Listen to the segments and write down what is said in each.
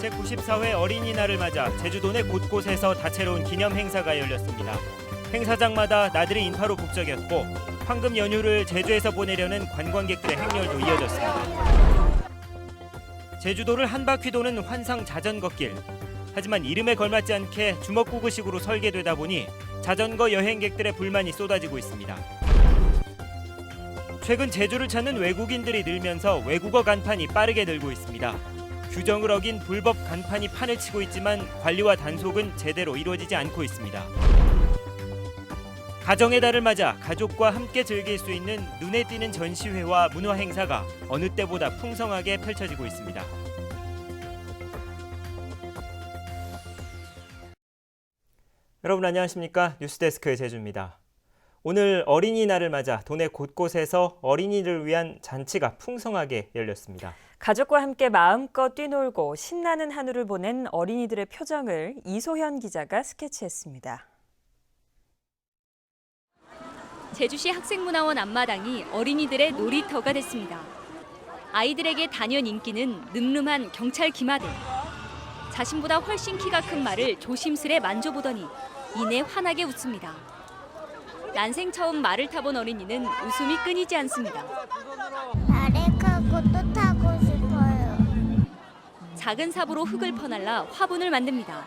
제94회 어린이날을 맞아 제주도 내 곳곳에서 다채로운 기념 행사가 열렸습니다. 행사장마다 나들이 인파로 북적였고 황금 연휴를 제주에서 보내려는 관광객들의 행렬도 이어졌습니다. 제주도를 한 바퀴 도는 환상 자전거길. 하지만 이름에 걸맞지 않게 주먹구구식으로 설계되다 보니 자전거 여행객들의 불만이 쏟아지고 있습니다. 최근 제주를 찾는 외국인들이 늘면서 외국어 간판이 빠르게 늘고 있습니다. 규정을 어긴 불법 간판이 판을 치고 있지만 관리와 단속은 제대로 이루어지지 않고 있습니다. 가정의 달을 맞아 가족과 함께 즐길 수 있는 눈에 띄는 전시회와 문화 행사가 어느 때보다 풍성하게 펼쳐지고 있습니다. 여러분 안녕하십니까? 뉴스데스크의 제주입니다. 오늘 어린이날을 맞아 도내 곳곳에서 어린이를 위한 잔치가 풍성하게 열렸습니다. 가족과 함께 마음껏 뛰놀고 신나는 한우를 보낸 어린이들의 표정을 이소현 기자가 스케치했습니다. 제주시 학생문화원 앞마당이 어린이들의 놀이터가 됐습니다. 아이들에게 단연 인기는 늠름한 경찰 기마대. 자신보다 훨씬 키가 큰 말을 조심스레 만져보더니 이내 환하게 웃습니다. 난생 처음 말을 타본 어린이는 웃음이 끊이지 않습니다. 말을 타고 또 타고 싶어요. 작은 삽으로 흙을 퍼날라 화분을 만듭니다.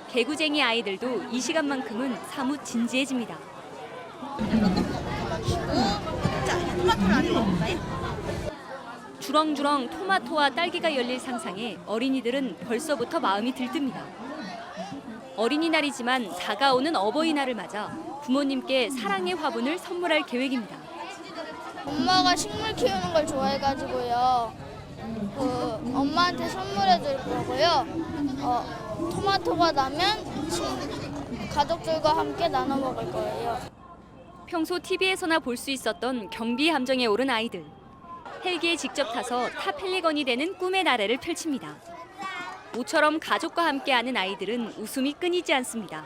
개구쟁이 아이들도 이 시간만큼은 사뭇 진지해집니다. 주렁주렁 토마토와 딸기가 열릴 상상에 어린이들은 벌써부터 마음이 들뜹니다. 어린이날이지만 다가오는 어버이날을 맞아 부모님께 사랑의 화분을 선물할 계획입니다. 엄마가 식물 키우는 걸 좋아해가지고요. 엄마한테 선물해 줄 거고요. 토마토가 나면 가족들과 함께 나눠 먹을 거예요. 평소 TV에서나 볼 수 있었던 경비 함정에 오른 아이들. 헬기에 직접 타서 타펠리건이 되는 꿈의 나래를 펼칩니다. 모처럼 가족과 함께하는 아이들은 웃음이 끊이지 않습니다.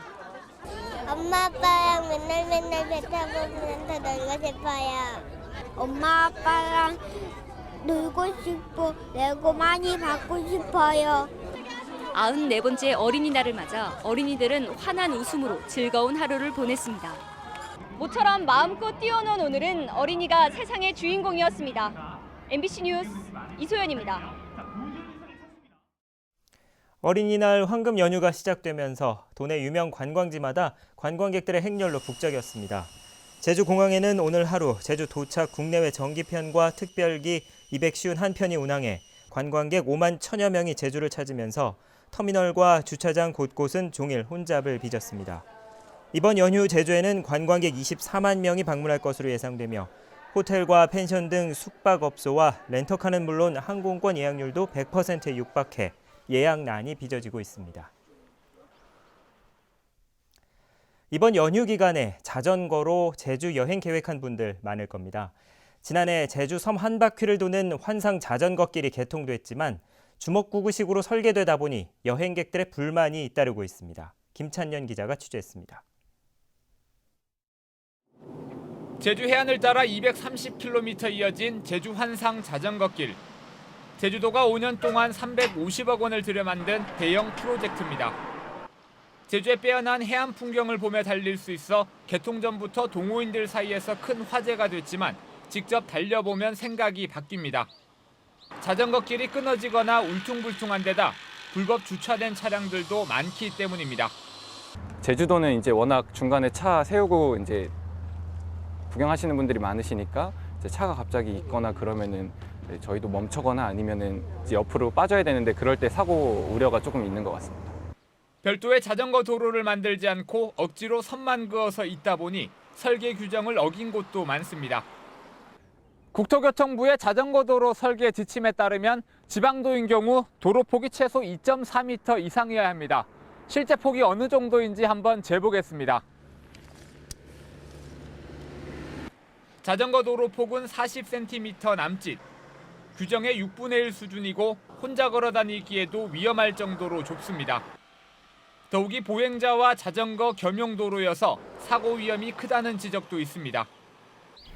엄마 아빠랑 맨날 배 타고 놀면서 놀고 싶어요. 엄마 아빠랑 놀고 싶고 레고 많이 받고 싶어요. 94번째 어린이날을 맞아 어린이들은 환한 웃음으로 즐거운 하루를 보냈습니다. 모처럼 마음껏 뛰어논 오늘은 어린이가 세상의 주인공이었습니다. MBC 뉴스 이소연입니다. 어린이날 황금 연휴가 시작되면서 도내 유명 관광지마다 관광객들의 행렬로 북적였습니다. 제주공항에는 오늘 하루 제주 도착 국내외 정기편과 특별기 251편이 운항해 관광객 5만 1천여 명이 제주를 찾으면서 터미널과 주차장 곳곳은 종일 혼잡을 빚었습니다. 이번 연휴 제주에는 관광객 24만 명이 방문할 것으로 예상되며 호텔과 펜션 등 숙박업소와 렌터카는 물론 항공권 예약률도 100%에 육박해 예약난이 빚어지고 있습니다. 이번 연휴 기간에 자전거로 제주 여행 계획한 분들 많을 겁니다. 지난해 제주 섬 한 바퀴를 도는 환상 자전거길이 개통됐지만 주먹구구식으로 설계되다 보니 여행객들의 불만이 잇따르고 있습니다. 김찬년 기자가 취재했습니다. 제주 해안을 따라 230km 이어진 제주 환상 자전거길. 제주도가 5년 동안 350억 원을 들여 만든 대형 프로젝트입니다. 제주의 빼어난 해안 풍경을 보며 달릴 수 있어 개통 전부터 동호인들 사이에서 큰 화제가 됐지만 직접 달려보면 생각이 바뀝니다. 자전거길이 끊어지거나 울퉁불퉁한 데다 불법 주차된 차량들도 많기 때문입니다. 제주도는 이제 워낙 중간에 차 세우고 이제 구경하시는 분들이 많으시니까 이제 차가 갑자기 있거나 그러면은 저희도 멈추거나 아니면은 이제 옆으로 빠져야 되는데 그럴 때 사고 우려가 조금 있는 것 같습니다. 별도의 자전거 도로를 만들지 않고 억지로 선만 그어서 있다 보니 설계 규정을 어긴 곳도 많습니다. 국토교통부의 자전거 도로 설계 지침에 따르면 지방도인 경우 도로 폭이 최소 2.4m 이상이어야 합니다. 실제 폭이 어느 정도인지 한번 재보겠습니다. 자전거 도로 폭은 40cm 남짓. 규정의 6분의 1 수준이고 혼자 걸어 다니기에도 위험할 정도로 좁습니다. 더욱이 보행자와 자전거 겸용 도로여서 사고 위험이 크다는 지적도 있습니다.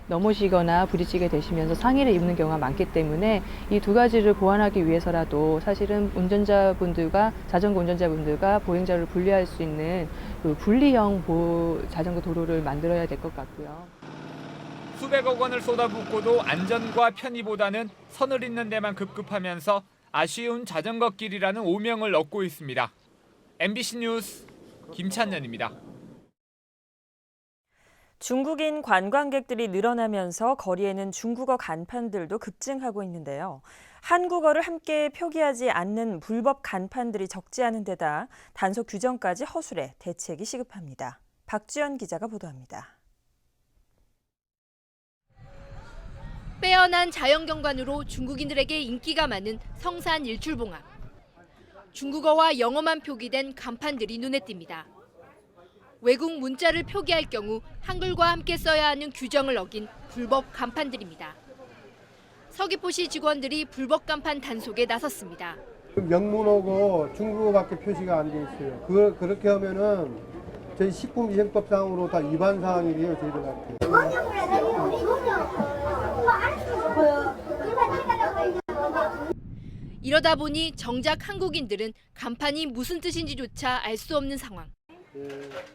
넘어지거나 부딪히게 되시면서 상해를 입는 경우가 많기 때문에 이 두 가지를 보완하기 위해서라도 사실은 자전거 운전자분들과 보행자를 분리할 수 있는 그 분리형 자전거 도로를 만들어야 될 것 같고요. 수백억 원을 쏟아붓고도 안전과 편의보다는 선을 잇는 데만 급급하면서 아쉬운 자전거길이라는 오명을 얻고 있습니다. MBC 뉴스 김찬년입니다. 중국인 관광객들이 늘어나면서 거리에는 중국어 간판들도 급증하고 있는데요. 한국어를 함께 표기하지 않는 불법 간판들이 적지 않은 데다 단속 규정까지 허술해 대책이 시급합니다. 박주연 기자가 보도합니다. 빼어난 자연경관으로 중국인들에게 인기가 많은 성산 일출봉합. 중국어와 영어만 표기된 간판들이 눈에 띕니다. 외국 문자를 표기할 경우 한글과 함께 써야 하는 규정을 어긴 불법 간판들입니다. 서귀포시 직원들이 불법 간판 단속에 나섰습니다. 명문어고 중국어밖에 표시가 안 돼 있어요. 그렇게 하면은 저희 식품위생법상으로 다 위반 사항이래요, 저희들한테. 이러다 보니 정작 한국인들은 간판이 무슨 뜻인지조차 알 수 없는 상황.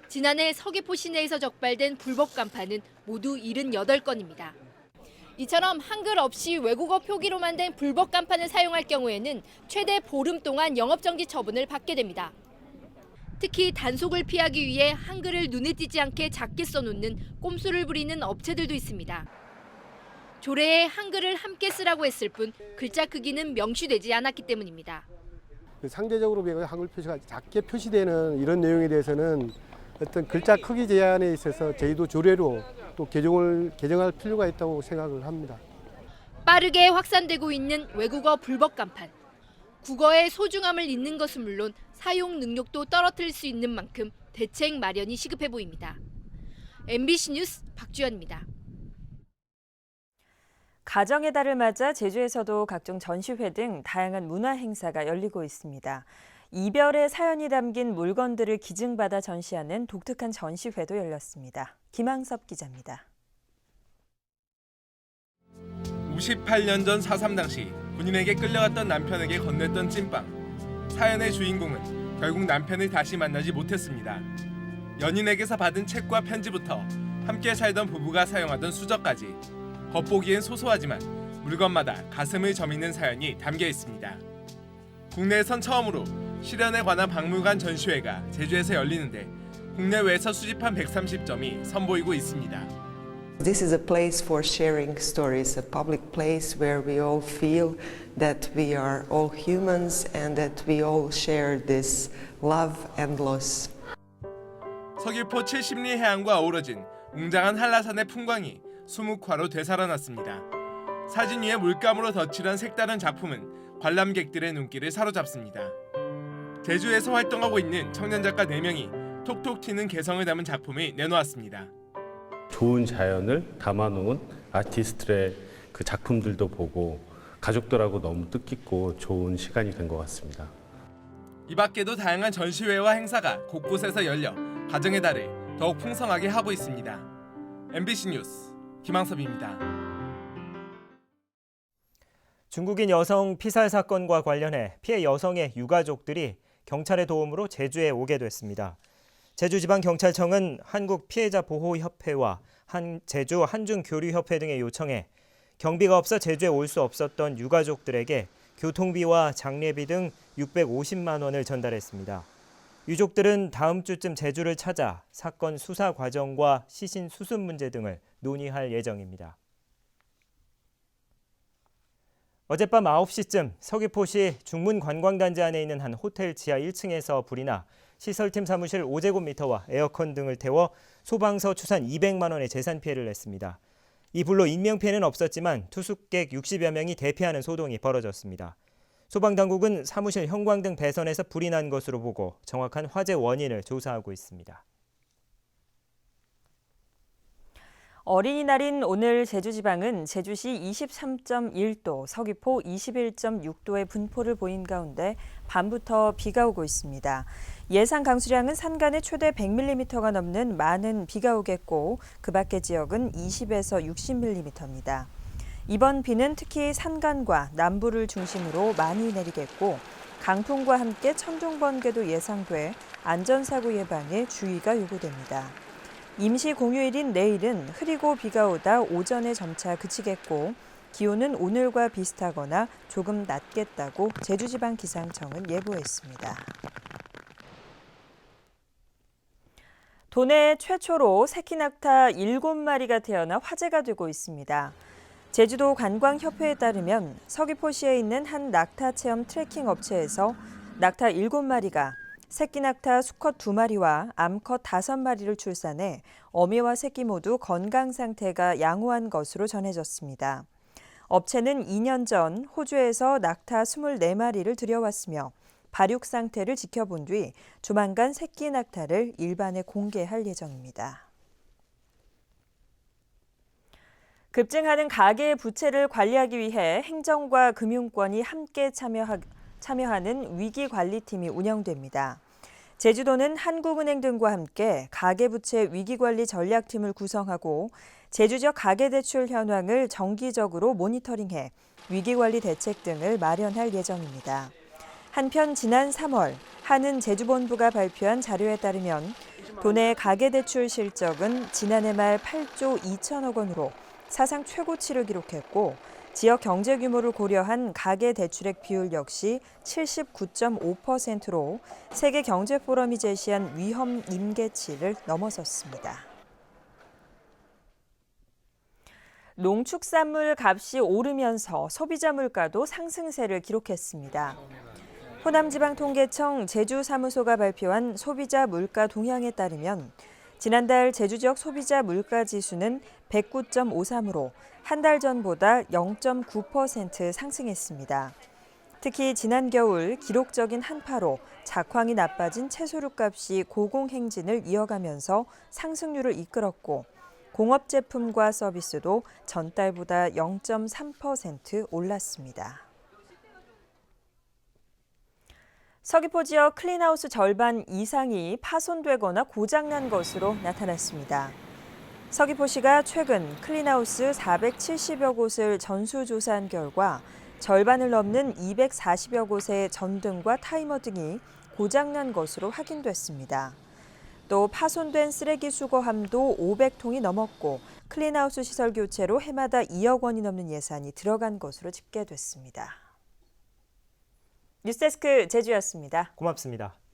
지난해 서귀포 시내에서 적발된 불법 간판은 모두 78건입니다. 이처럼 한글 없이 외국어 표기로만 된 불법 간판을 사용할 경우에는 최대 보름 동안 영업정지 처분을 받게 됩니다. 특히 단속을 피하기 위해 한글을 눈에 띄지 않게 작게 써놓는 꼼수를 부리는 업체들도 있습니다. 조례에 한글을 함께 쓰라고 했을 뿐 글자 크기는 명시되지 않았기 때문입니다. 상대적으로 한글 표시가 작게 표시되는 이런 내용에 대해서는 어떤 글자 크기 제한에 있어서 저희도 조례로 또 개정할 필요가 있다고 생각을 합니다. 빠르게 확산되고 있는 외국어 불법 간판. 국어의 소중함을 잊는 것은 물론 사용 능력도 떨어뜨릴 수 있는 만큼 대책 마련이 시급해 보입니다. MBC 뉴스 박주연입니다. 가정의 달을 맞아 제주에서도 각종 전시회 등 다양한 문화 행사가 열리고 있습니다. 이별의 사연이 담긴 물건들을 기증받아 전시하는 독특한 전시회도 열렸습니다. 김항섭 기자입니다. 58년 전 4.3 당시 군인에게 끌려갔던 남편에게 건넸던 찐빵. 사연의 주인공은 결국 남편을 다시 만나지 못했습니다. 연인에게서 받은 책과 편지부터 함께 살던 부부가 사용하던 수저까지 겉보기엔 소소하지만 물건마다 가슴을 저미는 사연이 담겨 있습니다. 국내에선 처음으로 실연에 관한 박물관 전시회가 제주에서 열리는데 국내외에서 수집한 130점이 선보이고 있습니다. This is a place for sharing stories, a public place where we all feel that we are all humans and that we all share this love and loss. 서귀포 70리 해안과 어우러진 웅장한 한라산의 풍광이 수묵화로 되살아났습니다. 사진 위에 물감으로 덧칠한 색다른 작품은 관람객들의 눈길을 사로잡습니다. 제주에서 활동하고 있는 청년 작가 4명이 톡톡 튀는 개성을 담은 작품을 내놓았습니다. 좋은 자연을 담아놓은 아티스트의 그 작품들도 보고 가족들하고 너무 뜻깊고 좋은 시간이 된 것 같습니다. 이 밖에도 다양한 전시회와 행사가 곳곳에서 열려 가정의 달을 더욱 풍성하게 하고 있습니다. MBC 뉴스 김항섭입니다. 중국인 여성 피살 사건과 관련해 피해 여성의 유가족들이 경찰의 도움으로 제주에 오게 됐습니다. 제주지방경찰청은 한국피해자보호협회와 제주 한중교류협회 등에 요청해 경비가 없어 제주에 올 수 없었던 유가족들에게 교통비와 장례비 등 650만 원을 전달했습니다. 유족들은 다음 주쯤 제주를 찾아 사건 수사 과정과 시신 수습 문제 등을 논의할 예정입니다. 어젯밤 9시쯤 서귀포시 중문관광단지 안에 있는 한 호텔 지하 1층에서 불이 나 시설팀 사무실 5제곱미터와 에어컨 등을 태워 소방서 추산 200만 원의 재산 피해를 냈습니다. 이 불로 인명피해는 없었지만 투숙객 60여 명이 대피하는 소동이 벌어졌습니다. 소방당국은 사무실 형광등 배선에서 불이 난 것으로 보고 정확한 화재 원인을 조사하고 있습니다. 어린이날인 오늘 제주지방은 제주시 23.1도, 서귀포 21.6도의 분포를 보인 가운데 밤부터 비가 오고 있습니다. 예상 강수량은 산간에 최대 100mm가 넘는 많은 비가 오겠고 그 밖의 지역은 20에서 60mm입니다. 이번 비는 특히 산간과 남부를 중심으로 많이 내리겠고 강풍과 함께 천둥 번개도 예상돼 안전사고 예방에 주의가 요구됩니다. 임시 공휴일인 내일은 흐리고 비가 오다 오전에 점차 그치겠고 기온은 오늘과 비슷하거나 조금 낮겠다고 제주지방기상청은 예보했습니다. 도내 최초로 새끼낙타 7마리가 태어나 화제가 되고 있습니다. 제주도 관광협회에 따르면 서귀포시에 있는 한 낙타 체험 트레킹 업체에서 낙타 7마리가 새끼 낙타 수컷 2마리와 암컷 5마리를 출산해 어미와 새끼 모두 건강 상태가 양호한 것으로 전해졌습니다. 업체는 2년 전 호주에서 낙타 24마리를 들여왔으며 발육 상태를 지켜본 뒤 조만간 새끼 낙타를 일반에 공개할 예정입니다. 급증하는 가계의 부채를 관리하기 위해 행정과 금융권이 함께 참여하는 위기관리팀이 운영됩니다. 제주도는 한국은행 등과 함께 가계부채 위기관리 전략팀을 구성하고 제주 지역 가계대출 현황을 정기적으로 모니터링해 위기관리 대책 등을 마련할 예정입니다. 한편 지난 3월 한은 제주본부가 발표한 자료에 따르면 도내 가계대출 실적은 지난해 말 8조 2천억 원으로 사상 최고치를 기록했고 지역 경제 규모를 고려한 가계대출액 비율 역시 79.5%로 세계경제포럼이 제시한 위험 임계치를 넘어섰습니다. 농축산물 값이 오르면서 소비자 물가도 상승세를 기록했습니다. 호남지방통계청 제주사무소가 발표한 소비자 물가 동향에 따르면 지난달 제주 지역 소비자 물가 지수는 109.53으로 한 달 전보다 0.9% 상승했습니다. 특히 지난 겨울 기록적인 한파로 작황이 나빠진 채소류값이 고공행진을 이어가면서 상승률을 이끌었고 공업 제품과 서비스도 전달보다 0.3% 올랐습니다. 서귀포 지역 클린하우스 절반 이상이 파손되거나 고장난 것으로 나타났습니다. 서귀포시가 최근 클린하우스 470여 곳을 전수조사한 결과 절반을 넘는 240여 곳의 전등과 타이머 등이 고장난 것으로 확인됐습니다. 또 파손된 쓰레기 수거함도 500통이 넘었고 클린하우스 시설 교체로 해마다 2억 원이 넘는 예산이 들어간 것으로 집계됐습니다. 뉴스데스크 제주였습니다. 고맙습니다.